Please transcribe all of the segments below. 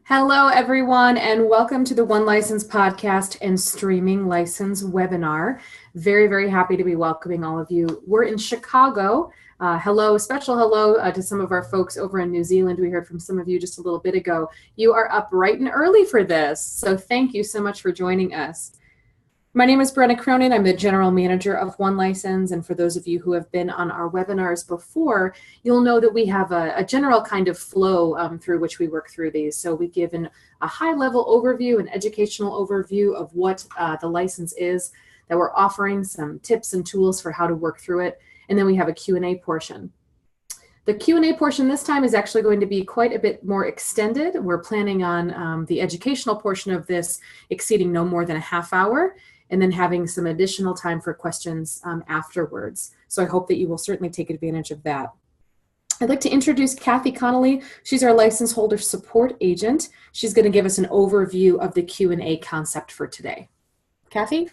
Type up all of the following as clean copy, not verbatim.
Hello, everyone, and welcome to the One License podcast and streaming license webinar. Very, very happy to be welcoming all of you. We're in Chicago. Hello, special hello to some of our folks over in New Zealand. We heard from some of you just a little bit ago. You are up bright and early for this, so thank you so much for joining us. My name is Brenna Cronin. I'm the general manager of One License, and for those of you who have been on our webinars before, you'll know that we have a general kind of flow through which we work through these. So we give a high-level overview, an educational overview of what the license is that we're offering, some tips and tools for how to work through it, and then we have a Q&A portion. The Q&A portion this time is actually going to be quite a bit more extended. We're planning on the educational portion of this exceeding no more than a half hour, and then having some additional time for questions afterwards. So I hope that you will certainly take advantage of that. I'd like to introduce Kathy Connolly. She's our license holder support agent. She's going to give us an overview of the Q&A concept for today. Kathy?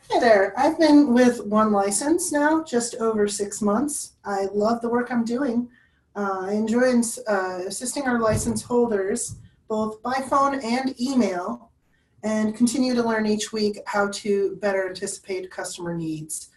Hey there. I've been with One License now just over 6 months. I love the work I'm doing. I enjoy assisting our license holders both by phone and email, and continue to learn each week how to better anticipate customer needs.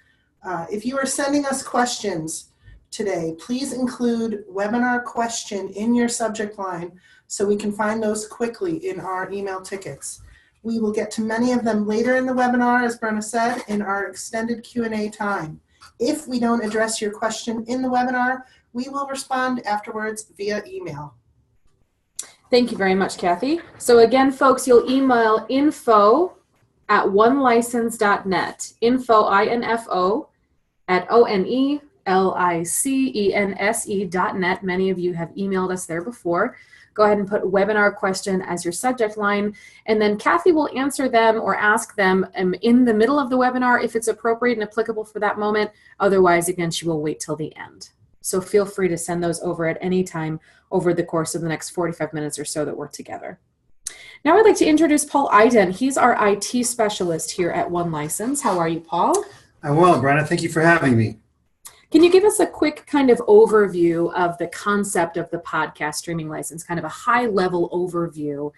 If you are sending us questions today, please include webinar question in your subject line so we can find those quickly in our email tickets. We will get to many of them later in the webinar, as Brenna said, in our extended Q&A time. If we don't address your question in the webinar, we will respond afterwards via email. Thank you very much, Kathy. So again, folks, you'll email info@onelicense.net, info, I-N-F-O, at ONELICENSE.net. Many of you have emailed us there before. Go ahead and put webinar question as your subject line, and then Kathy will answer them or ask them in the middle of the webinar if it's appropriate and applicable for that moment. Otherwise, again, she will wait till the end. So feel free to send those over at any time over the course of the next 45 minutes or so that we're together. Now I'd like to introduce Paul Iden. He's our IT specialist here at One License. How are you, Paul? I'm well, Brenna. Thank you for having me. Can you give us a quick kind of overview of the concept of the podcast streaming license, kind of a high-level overview,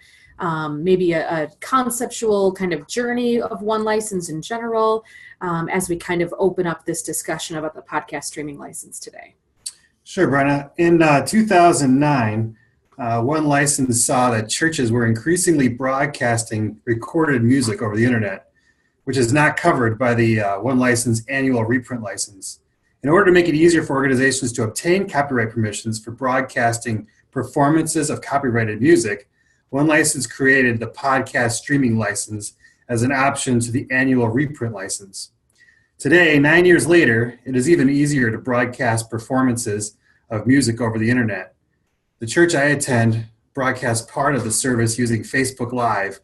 maybe a conceptual kind of journey of One License in general, as we kind of open up this discussion about the podcast streaming license today? Sure, Brenna. In 2009, One License saw that churches were increasingly broadcasting recorded music over the internet, which is not covered by the One License annual reprint license. In order to make it easier for organizations to obtain copyright permissions for broadcasting performances of copyrighted music, One License created the podcast streaming license as an option to the annual reprint license. Today, 9 years later, it is even easier to broadcast performances of music over the internet. The church I attend broadcasts part of the service using Facebook Live,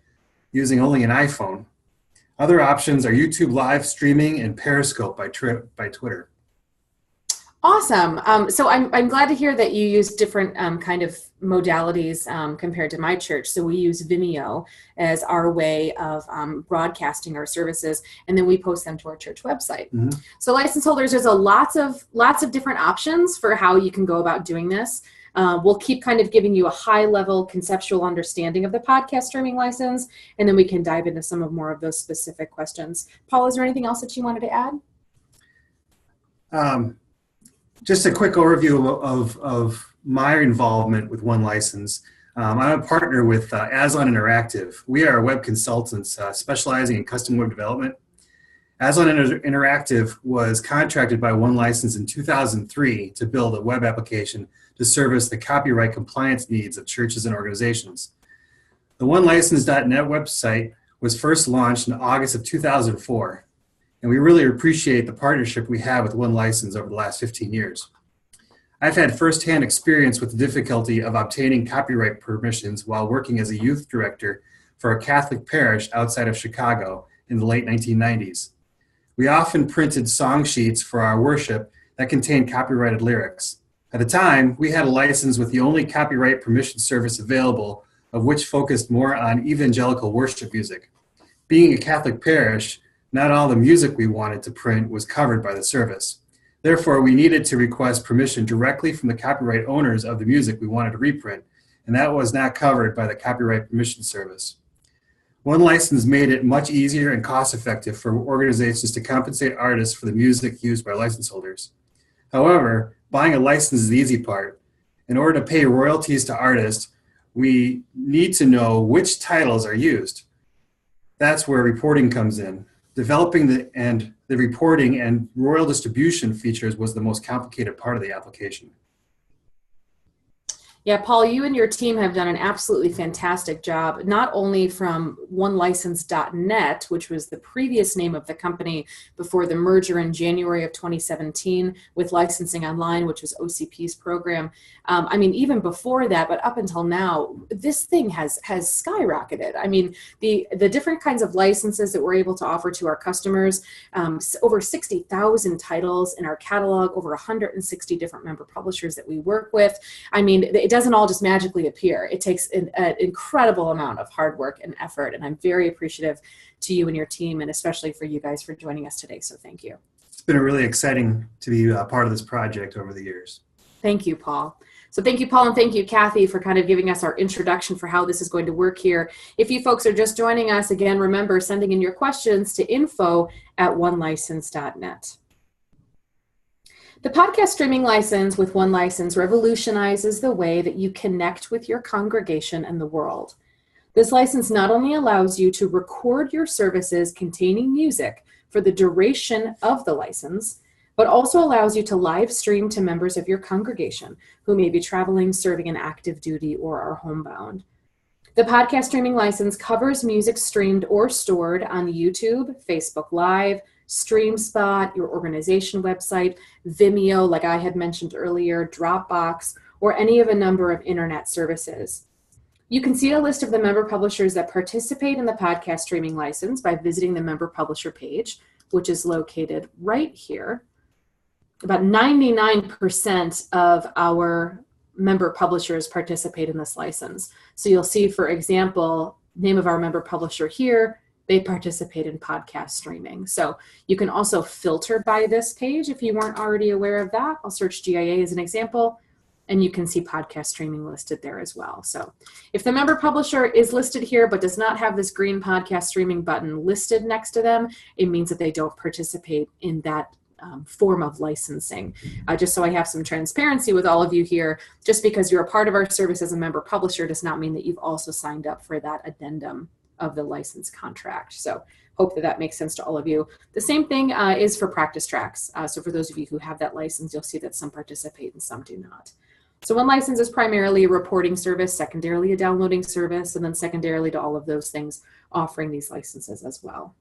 using only an iPhone. Other options are YouTube Live streaming and Periscope by Twitter. Awesome. So I'm glad to hear that you use different kind of modalities compared to my church. So we use Vimeo as our way of broadcasting our services, and then we post them to our church website. Mm-hmm. So license holders, there's lots of different options for how you can go about doing this. We'll keep kind of giving you a high-level conceptual understanding of the podcast streaming license, and then we can dive into some more of those specific questions. Paul, is there anything else that you wanted to add? Just a quick overview of my involvement with One License. I'm a partner with Aslan Interactive. We are web consultants specializing in custom web development. Aslan Interactive was contracted by One License in 2003 to build a web application to service the copyright compliance needs of churches and organizations. The OneLicense.net website was first launched in August of 2004. And we really appreciate the partnership we have with One License over the last 15 years. I've had firsthand experience with the difficulty of obtaining copyright permissions while working as a youth director for a Catholic parish outside of Chicago in the late 1990s. We often printed song sheets for our worship that contained copyrighted lyrics. At the time, we had a license with the only copyright permission service available, of which focused more on evangelical worship music. Being a Catholic parish, not all the music we wanted to print was covered by the service. Therefore, we needed to request permission directly from the copyright owners of the music we wanted to reprint, and that was not covered by the Copyright Permission Service. One License made it much easier and cost-effective for organizations to compensate artists for the music used by license holders. However, buying a license is the easy part. In order to pay royalties to artists, we need to know which titles are used. That's where reporting comes in. Developing the reporting and royal distribution features was the most complicated part of the application. Yeah, Paul, you and your team have done an absolutely fantastic job, not only from onelicense.net, which was the previous name of the company before the merger in January of 2017 with Licensing Online, which was OCP's program. I mean, even before that, but up until now, this thing has skyrocketed. I mean, the different kinds of licenses that we're able to offer to our customers, over 60,000 titles in our catalog, over 160 different member publishers that we work with. I mean, it doesn't all just magically appear. It takes an incredible amount of hard work and effort, and I'm very appreciative to you and your team, and especially for you guys for joining us today, so thank you. It's been really exciting to be a part of this project over the years. Thank you, Paul. So thank you, Paul, and thank you, Kathy, for kind of giving us our introduction for how this is going to work here. If you folks are just joining us, again, remember sending in your questions to info@onelicense.net. The podcast streaming license with One License revolutionizes the way that you connect with your congregation and the world. This license not only allows you to record your services containing music for the duration of the license, but also allows you to live stream to members of your congregation who may be traveling, serving in active duty, or are homebound. The podcast streaming license covers music streamed or stored on YouTube, Facebook Live, StreamSpot, your organization website, Vimeo, like I had mentioned earlier, Dropbox, or any of a number of internet services. You can see a list of the member publishers that participate in the podcast streaming license by visiting the member publisher page, which is located right here. About 99% of our member publishers participate in this license. So you'll see, for example, name of our member publisher here, they participate in podcast streaming. So you can also filter by this page if you weren't already aware of that. I'll search GIA as an example, and you can see podcast streaming listed there as well. So if the member publisher is listed here but does not have this green podcast streaming button listed next to them, it means that they don't participate in that form of licensing. Just so I have some transparency with all of you here, just because you're a part of our service as a member publisher does not mean that you've also signed up for that addendum of the license contract. So hope that makes sense to all of you. The same thing is for practice tracks. So for those of you who have that license, you'll see that some participate and some do not. So One License is primarily a reporting service, secondarily a downloading service, and then secondarily to all of those things offering these licenses as well.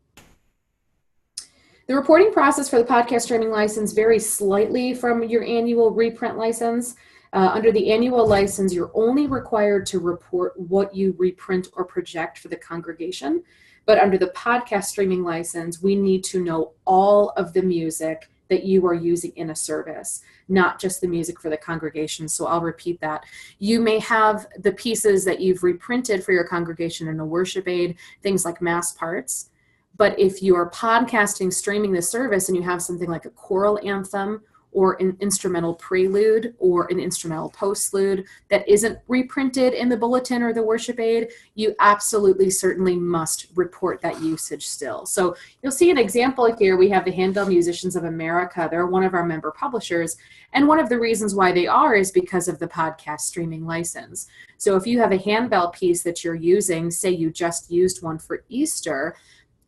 The reporting process for the podcast streaming license varies slightly from your annual reprint license. Under the annual license, you're only required to report what you reprint or project for the congregation. But under the podcast streaming license, we need to know all of the music that you are using in a service, not just the music for the congregation. So I'll repeat that. You may have the pieces that you've reprinted for your congregation in a worship aid, things like mass parts. But if you are podcasting, streaming the service, and you have something like a choral anthem or an instrumental prelude or an instrumental postlude that isn't reprinted in the bulletin or the worship aid, you absolutely certainly must report that usage still. So you'll see an example here. We have the Handbell Musicians of America. They're one of our member publishers. And one of the reasons why they are is because of the podcast streaming license. So if you have a handbell piece that you're using, say you just used one for Easter,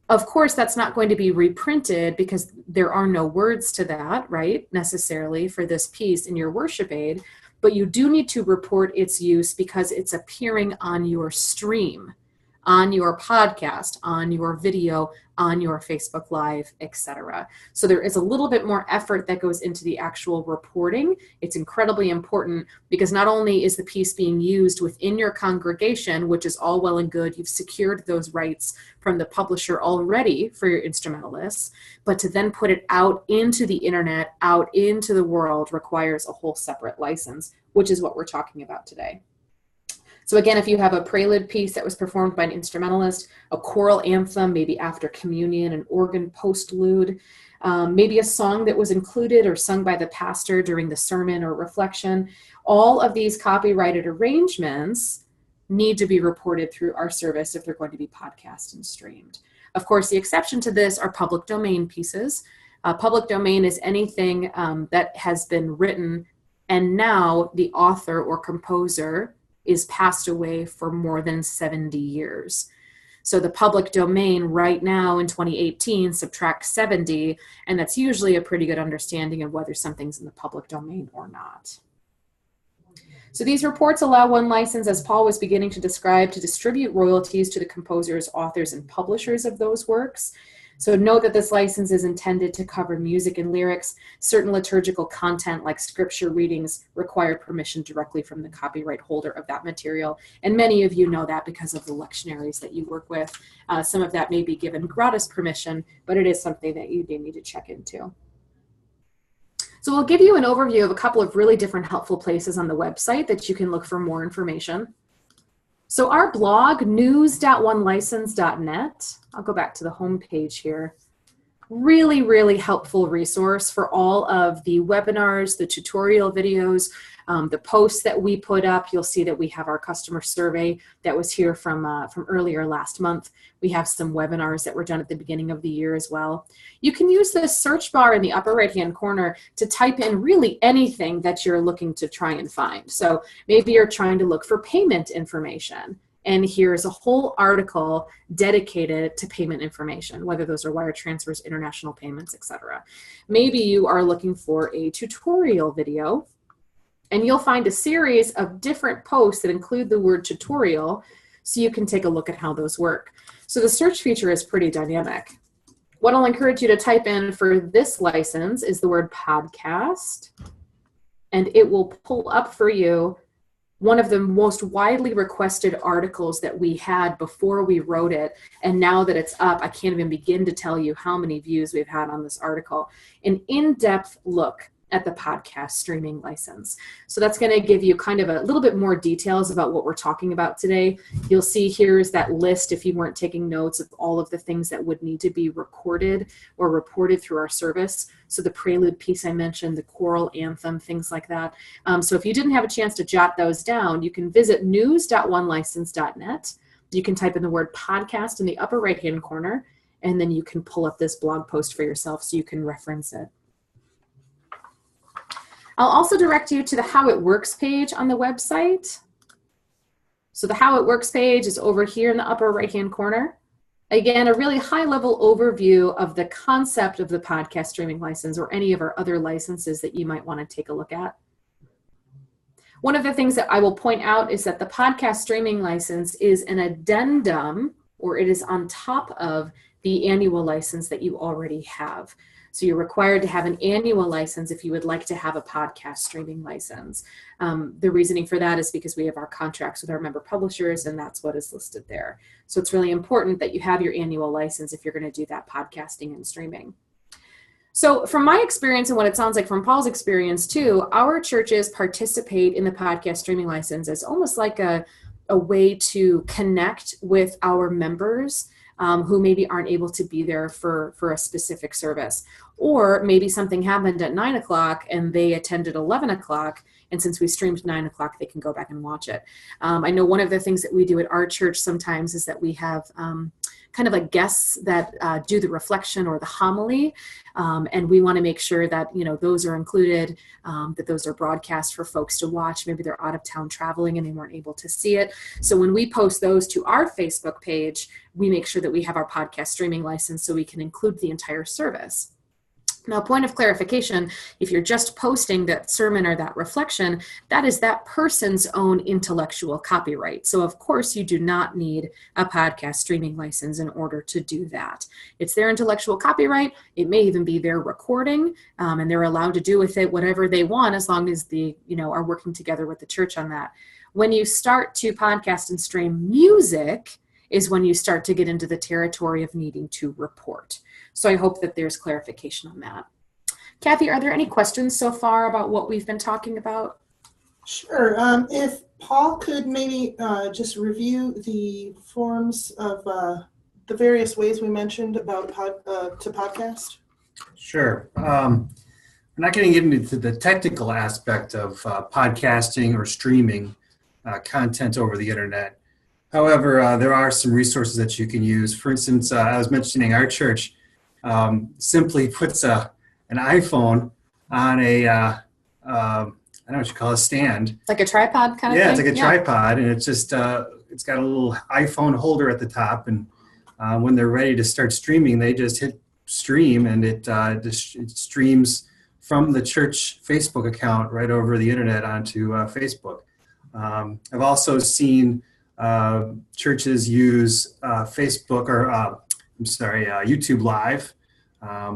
of course, that's not going to be reprinted because there are no words to that, right, necessarily for this piece in your worship aid, but you do need to report its use because it's appearing on your stream, on your podcast, on your video, on your Facebook Live, etc. So there is a little bit more effort that goes into the actual reporting. It's incredibly important because not only is the piece being used within your congregation, which is all well and good, you've secured those rights from the publisher already for your instrumentalists, but to then put it out into the internet, out into the world requires a whole separate license, which is what we're talking about today. So again, if you have a prelude piece that was performed by an instrumentalist, a choral anthem, maybe after communion, an organ postlude, maybe a song that was included or sung by the pastor during the sermon or reflection, all of these copyrighted arrangements need to be reported through our service if they're going to be podcast and streamed. Of course, the exception to this are public domain pieces. Public domain is anything that has been written and now the author or composer is passed away for more than 70 years. So the public domain right now in 2018 subtracts 70, and that's usually a pretty good understanding of whether something's in the public domain or not. So these reports allow One License, as Paul was beginning to describe, to distribute royalties to the composers, authors, and publishers of those works. So note that this license is intended to cover music and lyrics. Certain liturgical content like scripture readings require permission directly from the copyright holder of that material. And many of you know that because of the lectionaries that you work with. Some of that may be given gratis permission, but it is something that you do need to check into. So we'll give you an overview of a couple of really different helpful places on the website that you can look for more information. So our blog, news.onelicense.net, I'll go back to the home page here. Really, really helpful resource for all of the webinars, the tutorial videos, the posts that we put up. You'll see that we have our customer survey that was here from earlier last month. We have some webinars that were done at the beginning of the year as well. You can use this search bar in the upper right-hand corner to type in really anything that you're looking to try and find. So maybe you're trying to look for payment information. And here's a whole article dedicated to payment information, whether those are wire transfers, international payments, etc. Maybe you are looking for a tutorial video, and you'll find a series of different posts that include the word tutorial, so you can take a look at how those work. So the search feature is pretty dynamic. What I'll encourage you to type in for this license is the word podcast, and it will pull up for you one of the most widely requested articles that we had before we wrote it. And now that it's up, I can't even begin to tell you how many views we've had on this article. An in-depth look at the podcast streaming license. So that's going to give you kind of a little bit more details about what we're talking about today. You'll see here's that list, if you weren't taking notes, of all of the things that would need to be recorded or reported through our service. So the prelude piece I mentioned, the choral anthem, things like that. So if you didn't have a chance to jot those down, you can visit news.onelicense.net. You can type in the word podcast in the upper right-hand corner, and then you can pull up this blog post for yourself so you can reference it. I'll also direct you to the How It Works page on the website. So the How It Works page is over here in the upper right-hand corner. Again, a really high-level overview of the concept of the podcast streaming license or any of our other licenses that you might want to take a look at. One of the things that I will point out is that the podcast streaming license is an addendum, or it is on top of the annual license that you already have. So you're required to have an annual license if you would like to have a podcast streaming license. The reasoning for that is because we have our contracts with our member publishers, and that's what is listed there. So it's really important that you have your annual license if you're going to do that podcasting and streaming. So from my experience, and what it sounds like from Paul's experience too, our churches participate in the podcast streaming license as almost like a way to connect with our members who maybe aren't able to be there for a specific service. Or maybe something happened at 9 o'clock and they attended 11 o'clock, and since we streamed 9 o'clock, they can go back and watch it. I know one of the things that we do at our church sometimes is that we have kind of like guests that do the reflection or the homily, and we want to make sure that those are included, that those are broadcast for folks to watch. Maybe they're out of town traveling and they weren't able to see it. So when we post those to our Facebook page, we make sure that we have our podcast streaming license so we can include the entire service. Now, point of clarification, if you're just posting that sermon or that reflection, that is that person's own intellectual copyright. So, of course, you do not need a podcast streaming license in order to do that. It's their intellectual copyright. It may even be their recording, and they're allowed to do with it whatever they want as long as they are working together with the church on that. When you start to podcast and stream music is when you start to get into the territory of needing to report. So I hope that there's clarification on that. Kathy, are there any questions so far about what we've been talking about? Sure. If Paul could maybe just review the forms of the various ways we mentioned about to podcast. Sure. We're not getting into the technical aspect of podcasting or streaming content over the internet. However, there are some resources that you can use. For instance, I was mentioning our church simply puts an iPhone on a, I don't know what you call a stand. Like a tripod kind of thing? Yeah, it's like a tripod, and it's just, it's got a little iPhone holder at the top, and when they're ready to start streaming, they just hit stream, and it streams from the church Facebook account right over the internet onto Facebook. I've also seen churches use Facebook or YouTube Live,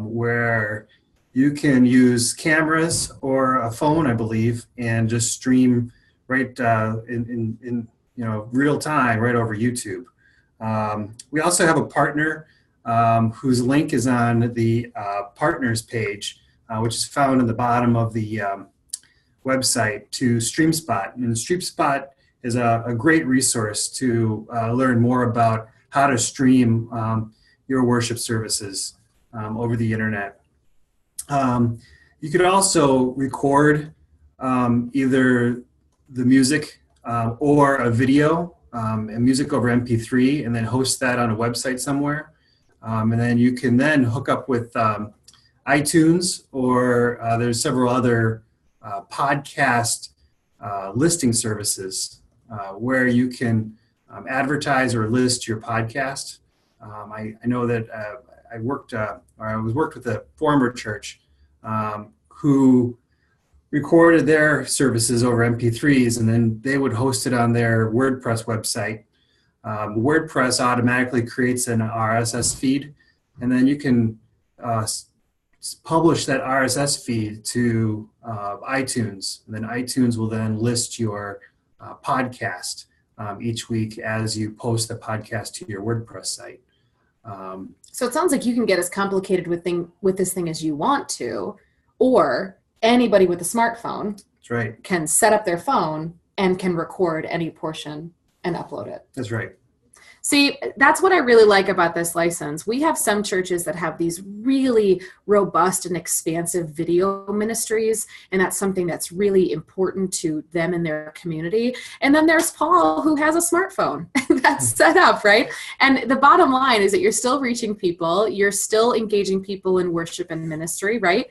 where you can use cameras or a phone, I believe, and just stream right in real time right over YouTube. We also have a partner whose link is on the partners page, which is found in the bottom of the website, to StreamSpot. And StreamSpot is a great resource to learn more about how to stream your worship services over the internet. You could also record either the music or a video, and music over MP3, and then host that on a website somewhere. And then you can then hook up with iTunes, or there's several other podcast listing services where you can advertise or list your podcast. I know that I worked with a former church who recorded their services over MP3s, and then they would host it on their WordPress website. WordPress automatically creates an RSS feed, and then you can publish that RSS feed to iTunes, and then iTunes will then list your podcast each week as you post the podcast to your WordPress site. So it sounds like you can get as complicated with this thing as you want to, or anybody with a smartphone That's right. can set up their phone and can record any portion and upload it. That's right. See, that's what I really like about this license. We have some churches that have these really robust and expansive video ministries, and that's something that's really important to them and their community. And then there's Paul, who has a smartphone that's set up, right? And the bottom line is that you're still reaching people, you're still engaging people in worship and ministry, right?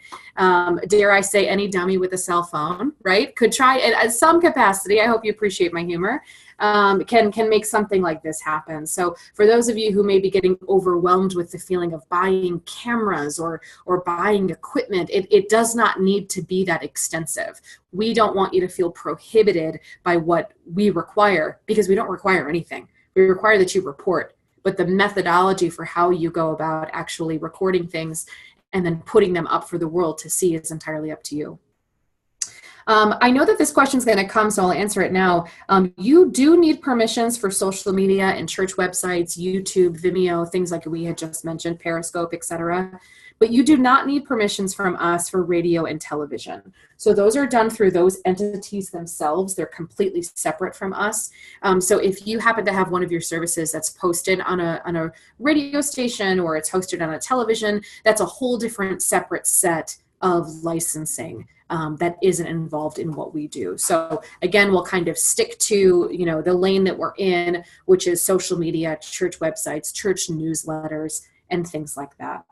Dare I say, any dummy with a cell phone, right? Could try it at some capacity. I hope you appreciate my humor. Can make something like this happen. So for those of you who may be getting overwhelmed with the feeling of buying cameras or buying equipment, it does not need to be that extensive. We don't want you to feel prohibited by what we require, because we don't require anything. We require that you report, but the methodology for how you go about actually recording things and then putting them up for the world to see is entirely up to you. I know that this question is going to come, so I'll answer it now. You do need permissions for social media and church websites, YouTube, Vimeo, things like we had just mentioned, Periscope, etc. But you do not need permissions from us for radio and television. So those are done through those entities themselves. They're completely separate from us. So if you happen to have one of your services that's posted on a radio station, or it's hosted on a television, that's a whole different separate set of licensing that isn't involved in what we do. So again, we'll kind of stick to, the lane that we're in, which is social media, church websites, church newsletters, and things like that.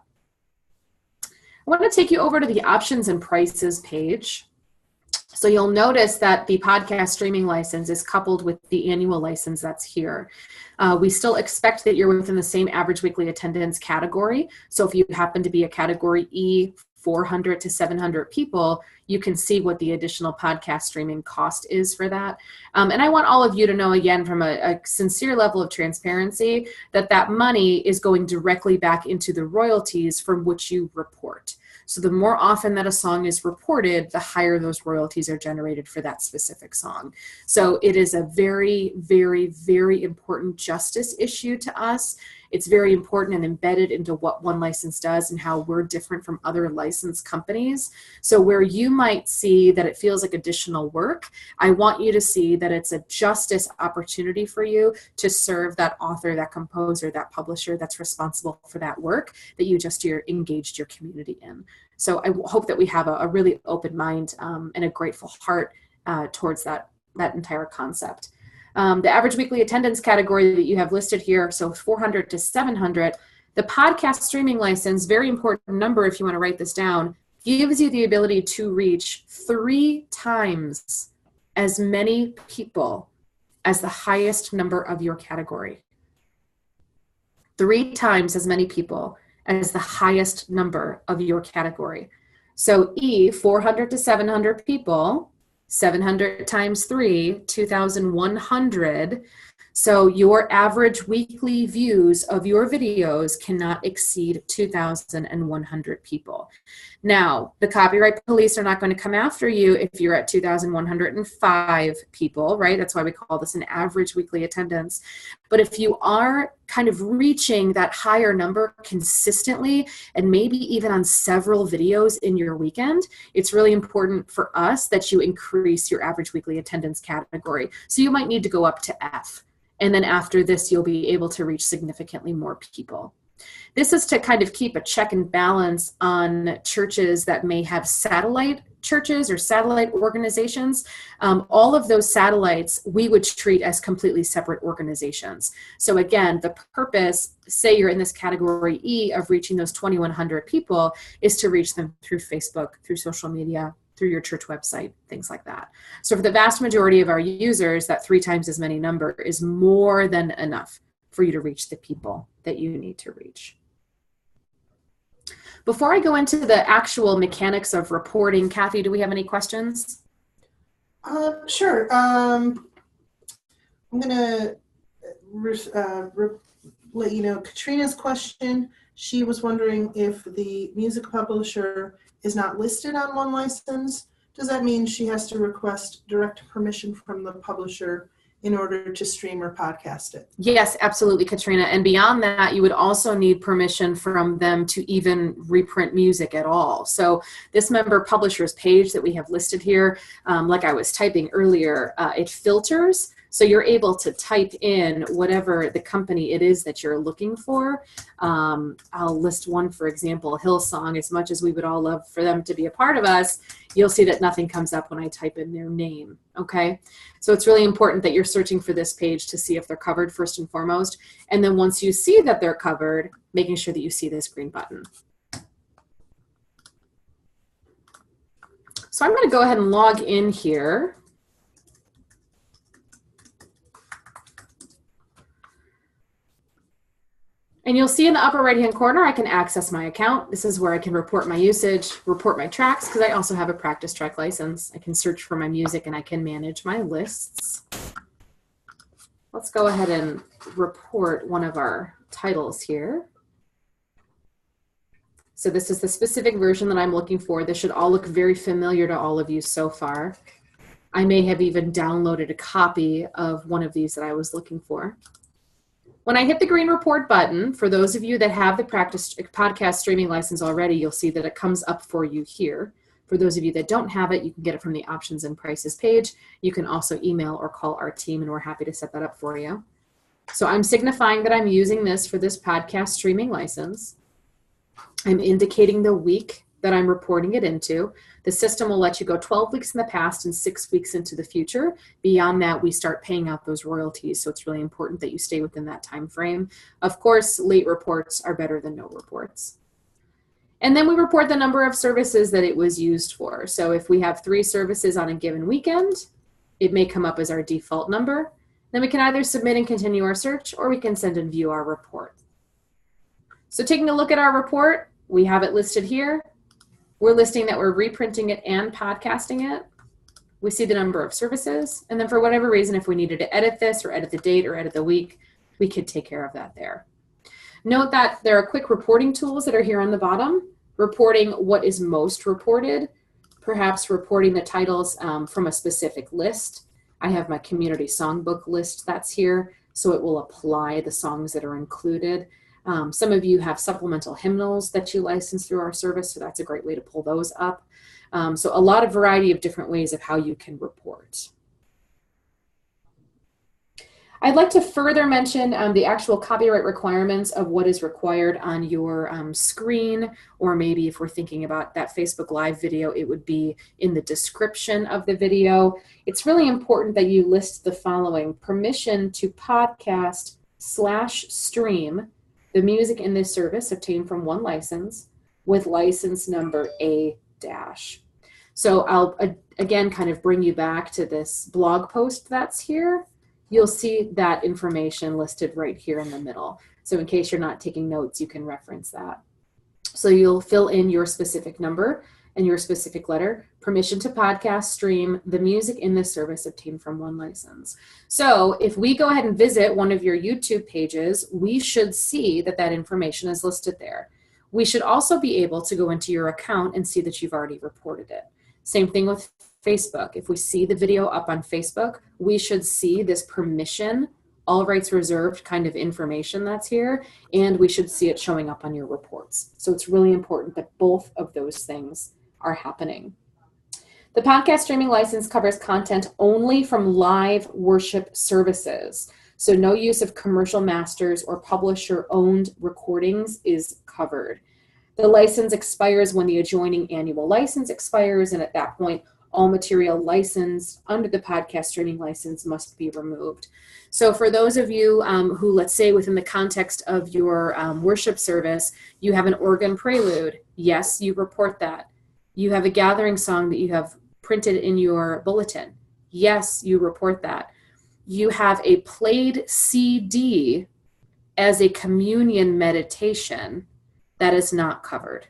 I want to take you over to the options and prices page. So you'll notice that the podcast streaming license is coupled with the annual license that's here. We still expect that you're within the same average weekly attendance category. So if you happen to be a category E, 400 to 700 people, you can see what the additional podcast streaming cost is for that. And I want all of you to know, again, from a sincere level of transparency, that money is going directly back into the royalties from which you report. So the more often that a song is reported, the higher those royalties are generated for that specific song. So it is a very, very, very important justice issue to us. It's very important and embedded into what One License does and how we're different from other licensed companies. So where you might see that it feels like additional work, I want you to see that it's a justice opportunity for you to serve that author, that composer, that publisher that's responsible for that work that you just engaged your community in. So I hope that we have a really open mind and a grateful heart towards that entire concept. The average weekly attendance category that you have listed here, so 400 to 700, the podcast streaming license, very important number if you want to write this down, gives you the ability to reach 3 times as many people as the highest number of your category. 3 times as many people as the highest number of your category. So 400 to 700 people, 700 times 3, 2,100. So your average weekly views of your videos cannot exceed 2,100 people. Now, the copyright police are not going to come after you if you're at 2,105 people, right? That's why we call this an average weekly attendance. But if you are kind of reaching that higher number consistently, and maybe even on several videos in your weekend, it's really important for us that you increase your average weekly attendance category. So you might need to go up to F. And then after this, you'll be able to reach significantly more people. This is to kind of keep a check and balance on churches that may have satellite churches or satellite organizations. All of those satellites we would treat as completely separate organizations. So again, the purpose, say you're in this category E of reaching those 2,100 people, is to reach them through Facebook, through social media, through your church website, things like that. So for the vast majority of our users, that 3 times as many number is more than enough for you to reach the people that you need to reach. Before I go into the actual mechanics of reporting, Kathy, do we have any questions? Sure. I'm going to let you know Katrina's question. She was wondering if the music publisher is not listed on One License. Does that mean she has to request direct permission from the publisher in order to stream or podcast it? Yes, absolutely, Katrina. And beyond that, you would also need permission from them to even reprint music at all. So this member publishers page that we have listed here, like I was typing earlier, it filters. So you're able to type in whatever the company it is that you're looking for. I'll list one, for example, Hillsong. As much as we would all love for them to be a part of us, you'll see that nothing comes up when I type in their name, okay? So it's really important that you're searching for this page to see if they're covered first and foremost. And then once you see that they're covered, making sure that you see this green button. So I'm gonna go ahead and log in here. And you'll see in the upper right-hand corner, I can access my account. This is where I can report my usage, report my tracks, because I also have a practice track license. I can search for my music and I can manage my lists. Let's go ahead and report one of our titles here. So this is the specific version that I'm looking for. This should all look very familiar to all of you so far. I may have even downloaded a copy of one of these that I was looking for. When I hit the green report button, for those of you that have the podcast streaming license already, you'll see that it comes up for you here. For those of you that don't have it, you can get it from the options and prices page. You can also email or call our team and we're happy to set that up for you. So I'm signifying that I'm using this for this podcast streaming license. I'm indicating the week that I'm reporting it into. The system will let you go 12 weeks in the past and 6 weeks into the future. Beyond that, we start paying out those royalties. So it's really important that you stay within that time frame. Of course, late reports are better than no reports. And then we report the number of services that it was used for. So if we have 3 services on a given weekend, it may come up as our default number. Then we can either submit and continue our search, or we can send and view our report. So taking a look at our report, we have it listed here. We're listing that we're reprinting it and podcasting it. We see the number of services. And then for whatever reason, if we needed to edit this or edit the date or edit the week, we could take care of that there. Note that there are quick reporting tools that are here on the bottom, reporting what is most reported, perhaps reporting the titles from a specific list. I have my community songbook list that's here. so it will apply the songs that are included. Some of you have supplemental hymnals that you license through our service, so that's a great way to pull those up. So a lot of variety of different ways of how you can report. I'd like to further mention the actual copyright requirements of what is required on your screen, or maybe if we're thinking about that Facebook Live video, it would be in the description of the video. It's really important that you list the following: permission to podcast/stream the music in this service obtained from one license with license number A-. So I'll again kind of bring you back to this blog post that's here. You'll see that information listed right here in the middle. So in case you're not taking notes, you can reference that. So you'll fill in your specific number and your specific letter, permission to podcast stream the music in this service obtained from one license. So if we go ahead and visit one of your YouTube pages, we should see that that information is listed there. We should also be able to go into your account and see that you've already reported it. Same thing with Facebook. If we see the video up on Facebook, we should see this permission, all rights reserved kind of information that's here, and we should see it showing up on your reports. So it's really important that both of those things are happening. The podcast streaming license covers content only from live worship services. So no use of commercial masters or publisher-owned recordings is covered. The license expires when the adjoining annual license expires, and at that point, all material licensed under the podcast streaming license must be removed. So for those of you who, let's say within the context of your worship service, you have an organ prelude, yes, you report that. You have a gathering song that you have printed in your bulletin, yes, you report that. You have a played CD as a communion meditation, that is not covered.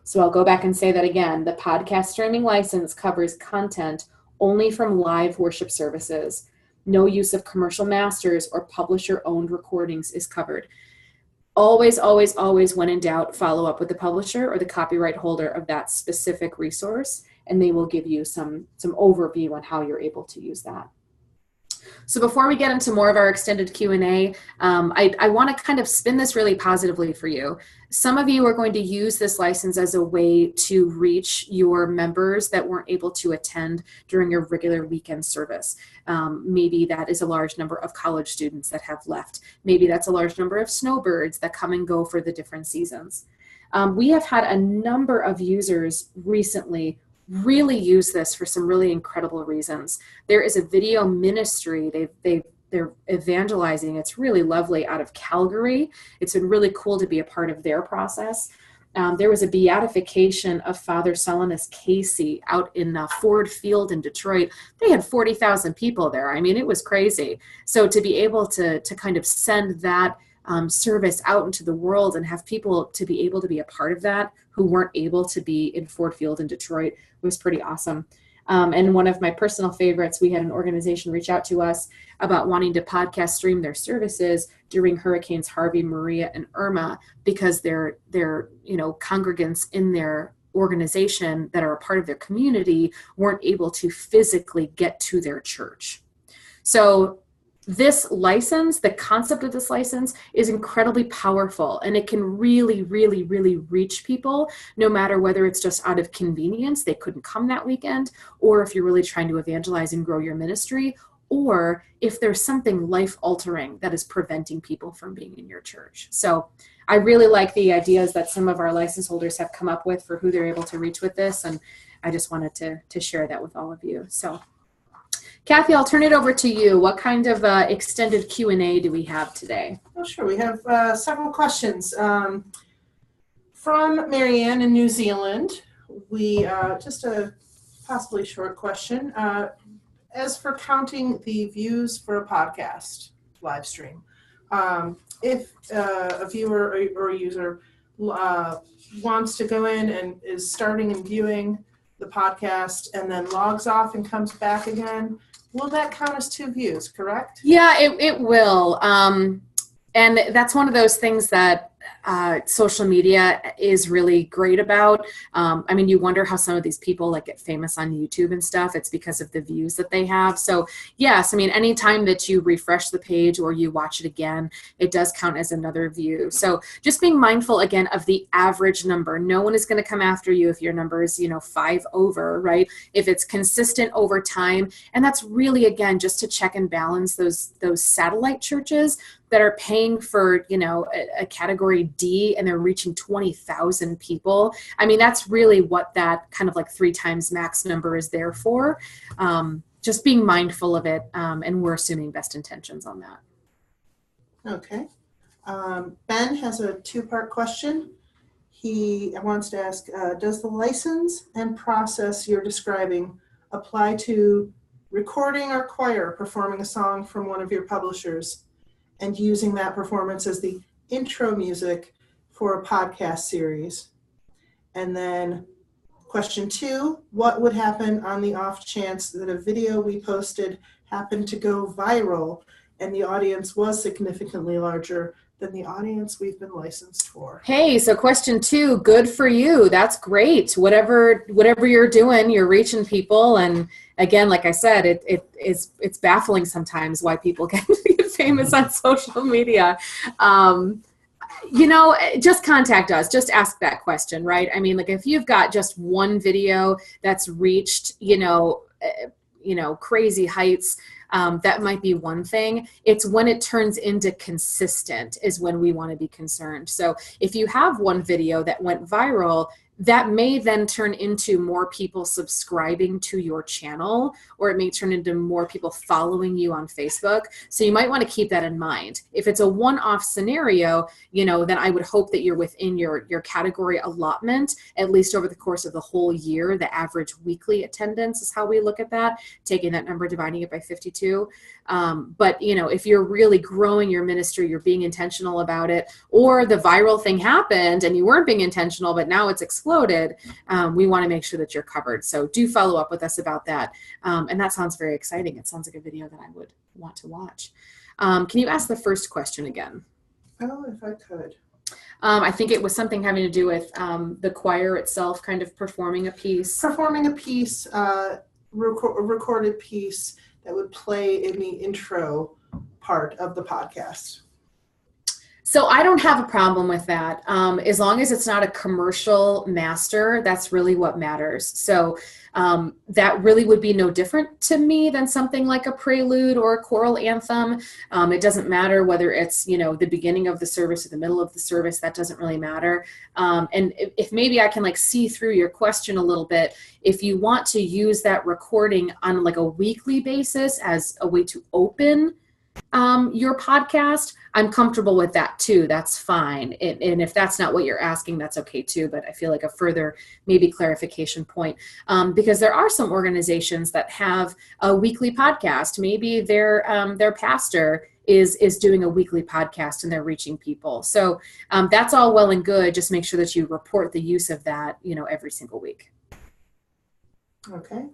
So I'll go back and say that again. The podcast streaming license covers content only from live worship services. No use of commercial masters or publisher-owned recordings is covered. Always, always, always, when in doubt, follow up with the publisher or the copyright holder of that specific resource, and they will give you some overview on how you're able to use that. So before we get into more of our extended Q&A, I want to kind of spin this really positively for you. Some of you are going to use this license as a way to reach your members that weren't able to attend during your regular weekend service. Maybe that is a large number of college students that have left. Maybe that's a large number of snowbirds that come and go for the different seasons. We have had a number of users recently really use this for some really incredible reasons. There is a video ministry they're evangelizing. It's really lovely, out of Calgary. It's been really cool to be a part of their process. There was a beatification of Father Solanus Casey out in Ford Field in Detroit. They had 40,000 people there. I mean, it was crazy. So to be able to kind of send that service out into the world and have people to be able to be a part of that who weren't able to be in Ford Field in Detroit was pretty awesome. And one of my personal favorites, we had an organization reach out to us about wanting to podcast stream their services during Hurricanes Harvey, Maria, and Irma, because their congregants in their organization that are a part of their community weren't able to physically get to their church. So this license, the concept of this license, is incredibly powerful, and it can really, really, really reach people, no matter whether it's just out of convenience, they couldn't come that weekend, or if you're really trying to evangelize and grow your ministry, or if there's something life-altering that is preventing people from being in your church. So I really like the ideas that some of our license holders have come up with for who they're able to reach with this, and I just wanted to share that with all of you. So Kathy, I'll turn it over to you. What kind of extended Q&A do we have today? Oh, sure. We have several questions. From Marianne in New Zealand, just a possibly short question. As for counting the views for a podcast live stream, if a viewer or a user wants to go in and is starting and viewing the podcast and then logs off and comes back again, will that count as 2 views, correct? Yeah, it will. And that's one of those things that social media is really great about. I mean, you wonder how some of these people like get famous on YouTube and stuff. It's because of the views that they have. So yes, I mean, anytime that you refresh the page or you watch it again, it does count as another view. So just being mindful again of the average number. No one is going to come after you if your number is, 5 over, right? If it's consistent over time. And that's really, again, just to check and balance those satellite churches that are paying for, a category D and they're reaching 20,000 people. I mean, that's really what that kind of like 3 times max number is there for. Just being mindful of it. And we're assuming best intentions on that. Okay. Ben has a 2-part question. He wants to ask, does the license and process you're describing apply to recording our choir performing a song from one of your publishers and using that performance as the intro music for a podcast series? And then question 2, what would happen on the off chance that a video we posted happened to go viral and the audience was significantly larger than the audience we've been licensed for? Hey, so question 2, good for you. That's great. Whatever you're doing, you're reaching people. And again, like I said, it's baffling sometimes why people get famous on social media. Just contact us. Just ask that question, right? I mean, like if you've got just one video that's reached, crazy heights, that might be one thing. It's when it turns into consistent is when we want to be concerned. So if you have one video that went viral, that may then turn into more people subscribing to your channel, or it may turn into more people following you on Facebook. So you might want to keep that in mind. If it's a one-off scenario, then I would hope that you're within your category allotment, at least over the course of the whole year. The average weekly attendance is how we look at that, taking that number, dividing it by 52. But if you're really growing your ministry, you're being intentional about it, or the viral thing happened and you weren't being intentional, but now it's exploded, we want to make sure that you're covered. So do follow up with us about that. And that sounds very exciting. It sounds like a video that I would want to watch. Can you ask the first question again? Oh, if I could. I think it was something having to do with the choir itself kind of performing a piece. Performing a piece, a recorded piece that would play in the intro part of the podcast. So I don't have a problem with that. As long as it's not a commercial master, that's really what matters. So that really would be no different to me than something like a prelude or a choral anthem. It doesn't matter whether it's, the beginning of the service or the middle of the service, that doesn't really matter. And if maybe I can like see through your question a little bit, if you want to use that recording on like a weekly basis as a way to open your podcast, I'm comfortable with that too. That's fine. And if that's not what you're asking, that's okay too. But I feel like a further maybe clarification point, because there are some organizations that have a weekly podcast. Maybe their pastor is doing a weekly podcast and they're reaching people. So that's all well and good. Just make sure that you report the use of that, every single week. Okay.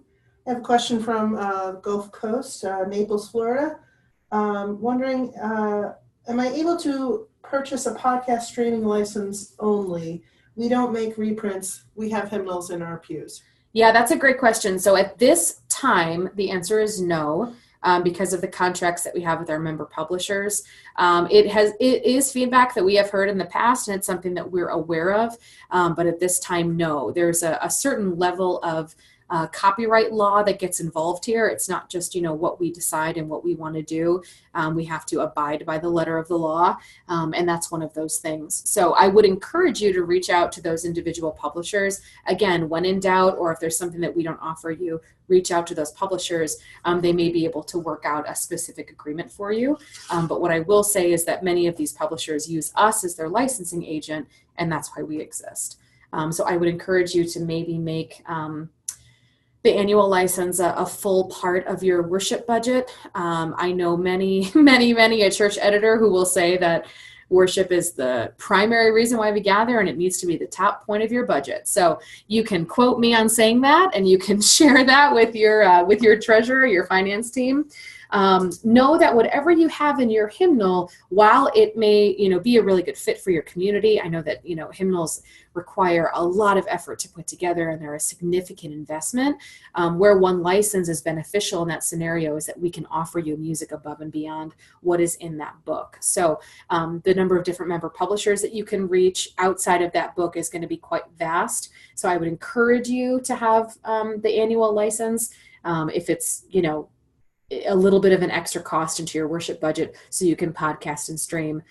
I have a question from Gulf Coast, Naples, Florida. Wondering, am I able to purchase a podcast streaming license only? We don't make reprints. We have hymnals in our pews. Yeah, that's a great question. So at this time, the answer is no, because of the contracts that we have with our member publishers. It is feedback that we have heard in the past, and it's something that we're aware of. But at this time, no. There's a certain level of copyright law that gets involved here. It's not just, what we decide and what we want to do. We have to abide by the letter of the law. And that's one of those things. So I would encourage you to reach out to those individual publishers. Again, when in doubt, or if there's something that we don't offer you, reach out to those publishers. They may be able to work out a specific agreement for you. But what I will say is that many of these publishers use us as their licensing agent, and that's why we exist. So I would encourage you to maybe make the annual license a full part of your worship budget. I know many a church editor who will say that worship is the primary reason why we gather, and it needs to be the top point of your budget. So you can quote me on saying that, and you can share that with your treasurer, your finance team. Know that whatever you have in your hymnal, while it may, be a really good fit for your community, I know that, hymnals require a lot of effort to put together and they're a significant investment. Where One License is beneficial in that scenario is that we can offer you music above and beyond what is in that book. So the number of different member publishers that you can reach outside of that book is going to be quite vast. So I would encourage you to have the annual license if it's, a little bit of an extra cost into your worship budget so you can podcast and stream.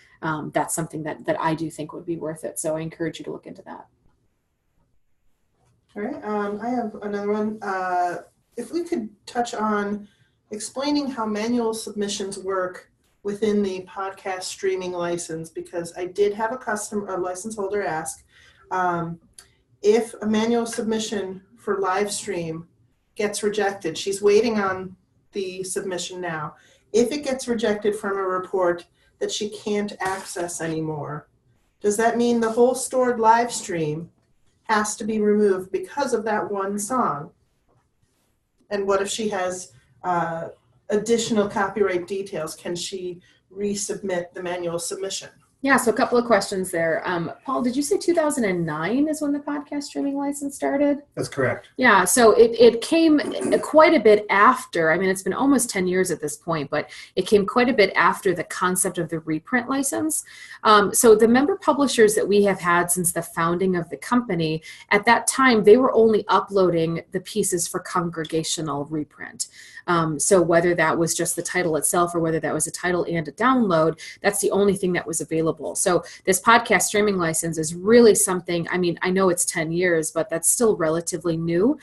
That's something that I do think would be worth it. So I encourage you to look into that. All right, I have another one. If we could touch on explaining how manual submissions work within the podcast streaming license, because I did have a license holder ask if a manual submission for live stream gets rejected. She's waiting on the submission now. If it gets rejected from a report that she can't access anymore, does that mean the whole stored live stream has to be removed because of that one song? And what if she has additional copyright details? Can she resubmit the manual submission? Yeah, so a couple of questions there. Paul, did you say 2009 is when the podcast streaming license started? That's correct. Yeah, so it came quite a bit after. I mean, it's been almost 10 years at this point, but it came quite a bit after the concept of the reprint license. So the member publishers that we have had since the founding of the company, at that time, they were only uploading the pieces for congregational reprint. So whether that was just the title itself or whether that was a title and a download, that's the only thing that was available. So this podcast streaming license is really something, I mean, I know it's 10 years, but that's still relatively new.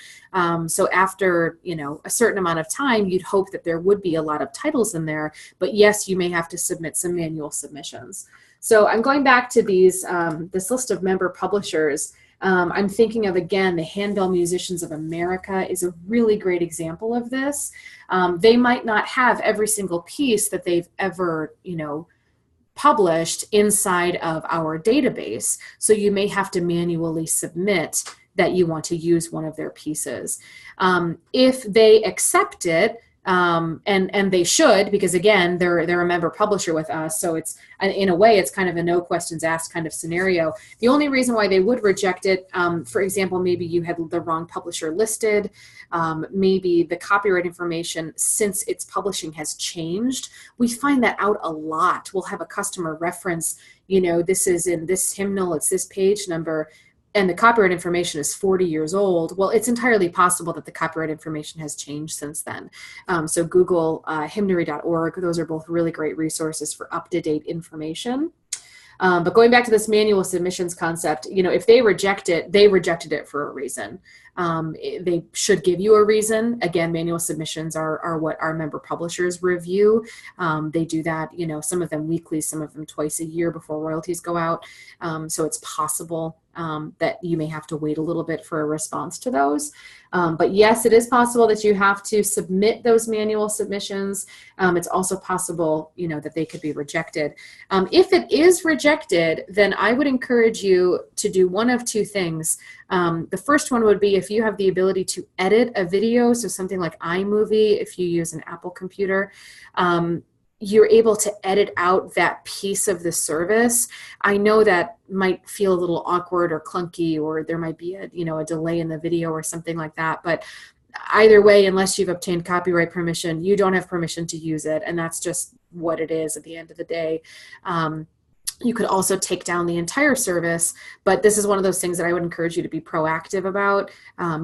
So after, a certain amount of time, you'd hope that there would be a lot of titles in there, but yes, you may have to submit some manual submissions. So I'm going back to this list of member publishers. I'm thinking of, again, the Handbell Musicians of America is a really great example of this. They might not have every single piece that they've ever, published inside of our database. So you may have to manually submit that you want to use one of their pieces. If they accept it, and they should, because again, they're a member publisher with us. So it's, in a way, it's kind of a no questions asked kind of scenario. The only reason why they would reject it, for example, maybe you had the wrong publisher listed, maybe the copyright information since its publishing has changed. We find that out a lot. We'll have a customer reference, this is in this hymnal, it's this page number, and the copyright information is 40 years old. Well, it's entirely possible that the copyright information has changed since then. So Google hymnary.org, those are both really great resources for up-to-date information. But going back to this manual submissions concept, if they reject it, they rejected it for a reason. They should give you a reason. Again, manual submissions are what our member publishers review. They do that, some of them weekly, some of them twice a year before royalties go out. So it's possible that you may have to wait a little bit for a response to those. But yes, it is possible that you have to submit those manual submissions. It's also possible, that they could be rejected. If it is rejected, then I would encourage you to do one of two things. The first one would be if you have the ability to edit a video, so something like iMovie, if you use an Apple computer, you're able to edit out that piece of the service. I know that might feel a little awkward or clunky, or there might be a delay in the video or something like that. But either way, unless you've obtained copyright permission, you don't have permission to use it. And that's just what it is at the end of the day. You could also take down the entire service, but this is one of those things that I would encourage you to be proactive about,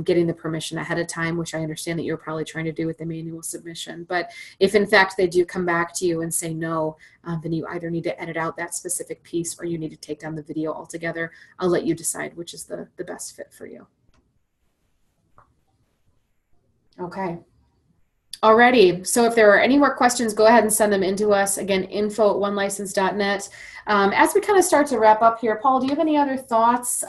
getting the permission ahead of time, which I understand that you're probably trying to do with the manual submission. But if in fact they do come back to you and say no, then you either need to edit out that specific piece or you need to take down the video altogether. I'll let you decide which is the best fit for you. Okay. Alrighty, so if there are any more questions, go ahead and send them in to us. Again, info@onelicense.net. As we kind of start to wrap up here, Paul, do you have any other thoughts?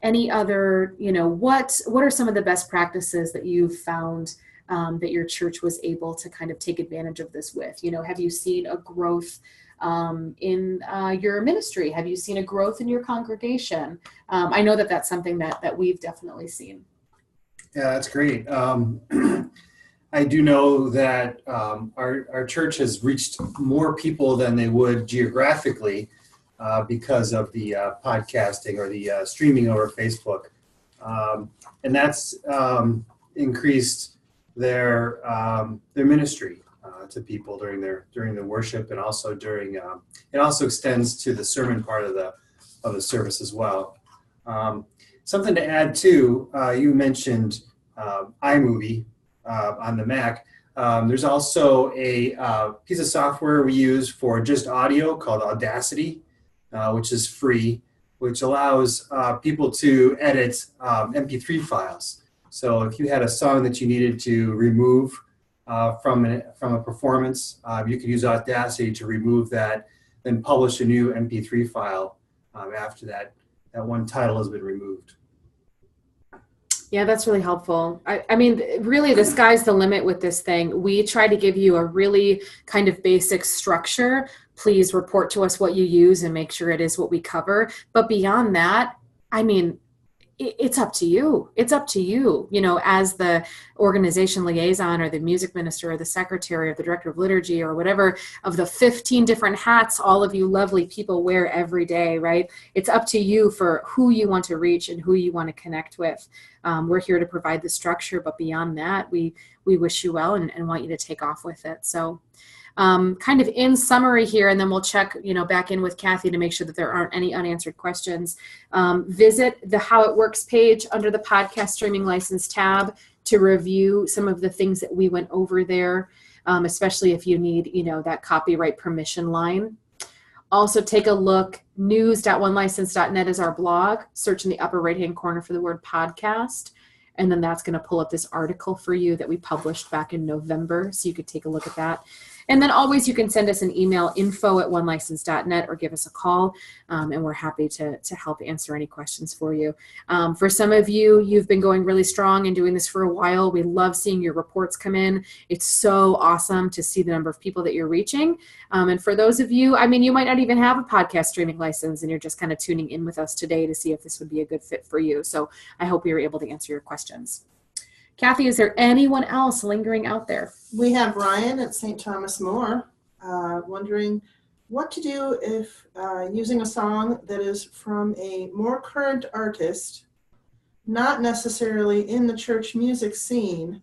Any other, what are some of the best practices that you've found that your church was able to kind of take advantage of this with? Have you seen a growth in your ministry? Have you seen a growth in your congregation? I know that that's something that we've definitely seen. Yeah, that's great. I do know that our church has reached more people than they would geographically because of the podcasting or the streaming over Facebook, and that's increased their ministry to people during the worship, and also during it also extends to the sermon part of the service as well. Something to add too, you mentioned iMovie on the Mac. There's also a piece of software we use for just audio called Audacity, which is free, which allows people to edit MP3 files. So if you had a song that you needed to remove from a performance, you could use Audacity to remove that, then publish a new MP3 file after that one title has been removed. Yeah, that's really helpful. I mean, really, the sky's the limit with this thing. We try to give you a really kind of basic structure. Please report to us what you use and make sure it is what we cover. But beyond that, I mean, it's up to you. It's up to you, as the organization liaison or the music minister or the secretary or the director of liturgy or whatever of the 15 different hats all of you lovely people wear every day, right? It's up to you for who you want to reach and who you want to connect with. We're here to provide the structure, but beyond that, we wish you well and want you to take off with it. So kind of in summary here, and then we'll check, back in with Kathy to make sure that there aren't any unanswered questions. Visit the How It Works page under the podcast streaming license tab to review some of the things that we went over there, especially if you need, that copyright permission line. Also take a look, news.onelicense.net is our blog. Search in the upper right-hand corner for the word podcast. And then that's going to pull up this article for you that we published back in November. So you could take a look at that. And then always you can send us an email, info@onelicense.net, or give us a call, and we're happy to help answer any questions for you. For some of you, you've been going really strong and doing this for a while. We love seeing your reports come in. It's so awesome to see the number of people that you're reaching. And for those of you, I mean, you might not even have a podcast streaming license and you're just kind of tuning in with us today to see if this would be a good fit for you. So I hope we were able to answer your questions. Kathy, is there anyone else lingering out there? We have Ryan at St. Thomas More wondering what to do if using a song that is from a more current artist, not necessarily in the church music scene,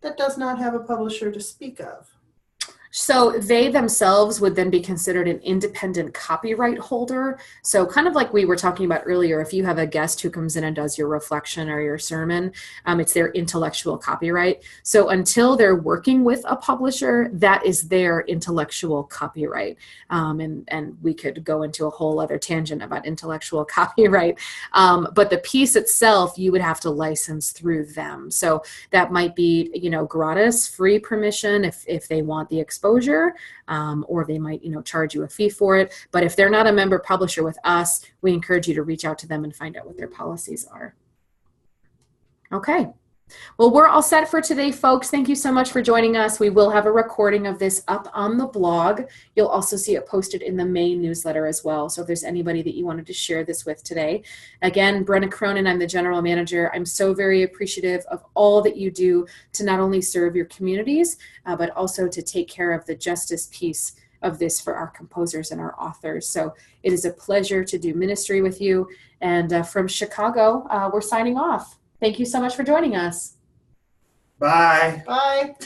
that does not have a publisher to speak of. So they themselves would then be considered an independent copyright holder. So kind of like we were talking about earlier, if you have a guest who comes in and does your reflection or your sermon, it's their intellectual copyright. So until they're working with a publisher, that is their intellectual copyright. And we could go into a whole other tangent about intellectual copyright. But the piece itself, you would have to license through them. So that might be, gratis, free permission if they want the exposure, or they might, charge you a fee for it. But if they're not a member publisher with us, we encourage you to reach out to them and find out what their policies are. Okay. Well, we're all set for today, folks. Thank you so much for joining us. We will have a recording of this up on the blog. You'll also see it posted in the main newsletter as well. So if there's anybody that you wanted to share this with today. Again, Brenna Cronin, I'm the general manager. I'm so very appreciative of all that you do to not only serve your communities, but also to take care of the justice piece of this for our composers and our authors. So it is a pleasure to do ministry with you. And from Chicago, we're signing off. Thank you so much for joining us. Bye. Bye.